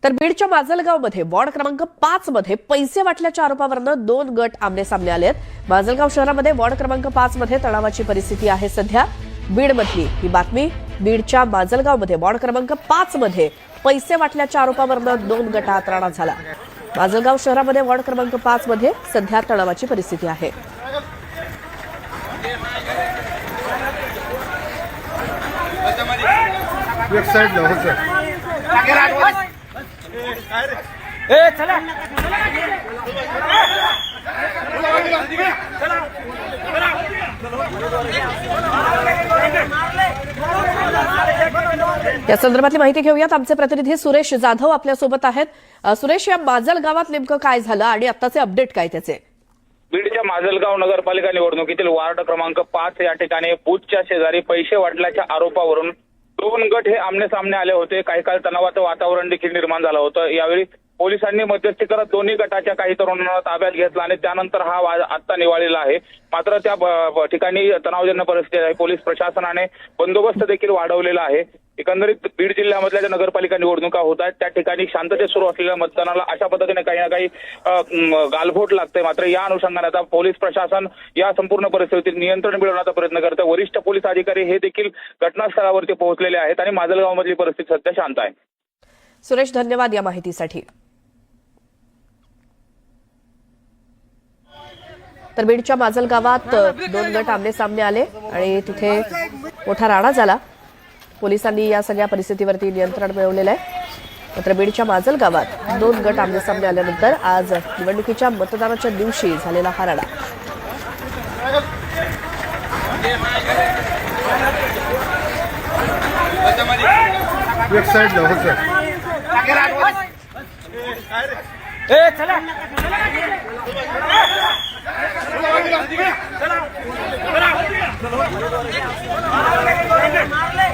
तर बीडच्या माजलगावमध्ये वॉर्ड क्रमांक 5 मध्ये पैसे वाटल्याच्या आरोपावरून 2 गट आमने-सामने आले आहेत। माजलगाव शहरामध्ये वॉर्ड क्रमांक 5 मध्ये तणावाची परिस्थिती आहे सध्या। बीडमधली ही बातमी। बीडच्या माजलगावमध्ये वॉर्ड क्रमांक 5 मध्ये पैसे वाटल्याच्या आरोपावरून 2 गटात राडा झाला। माजलगाव शहरामध्ये वॉर्ड क्रमांक 5 मध्ये सध्या तणावाची परिस्थिती आहे। या संदर्भातली माहिती घेऊयात। आमचे प्रतिनिधी सुरेश जाधव आपल्या सोबत आहेत। सुरेश, या माजलगावात नेमकं काय झालं आणि आताचे अपडेट काय त्याचे? बीडच्या माजलगाव नगरपालिका निवडणुकीतील वार्ड क्रमांक 5 या ठिकाणी बूथच्या शेजारी पैसे वाटल्याच्या आरोपावरून 2 गट हे आमने-सामने आले होते। काही काळ तणावाचं वातावरण देखील निर्माण झालं होतं। यावेळी पोलिसांनी मध्यस्थी करत दोन्ही गटाच्या काही तरुणांना ताब्यात घेतला आणि त्यानंतर हा वाद आता निवाळलेला आहे। मात्र त्या ठिकाणी तणावजन्य परिस्थिती आहे। पोलीस प्रशासनाने बंदोबस्त देखील वाढवलेला आहे। एकंदरीत बीड जिल्ह्यामधल्या ज्या नगरपालिका निवडणुका होत आहेत त्या ठिकाणी शांततेत सुरू असलेल्या मतदानाला अशा पद्धतीने काही ना काही गालबोट लागते। मात्र या अनुषंगाने आता पोलीस प्रशासन या संपूर्ण परिस्थितीत नियंत्रण मिळवण्याचा प्रयत्न करते। वरिष्ठ पोलीस अधिकारी हे देखील घटनास्थळावरती पोहोचलेले आहेत आणि माजलगावमधली परिस्थिती सध्या शांत आहे। सुरेश, धन्यवाद या माहितीसाठी। तर बीडच्या माजलगावात 2 गट आमने-सामने आले आणि तिथे मोठा राडा झाला। पोलिसांनी या सगळ्या परिस्थितीवरती नियंत्रण मिळवलेलं आहे। मात्र बीडच्या माजलगावात 2 गट आमने-सामने आल्यानंतर आज निवडणुकीच्या मतदानाच्या दिवशी झालेला हा राडा। मारले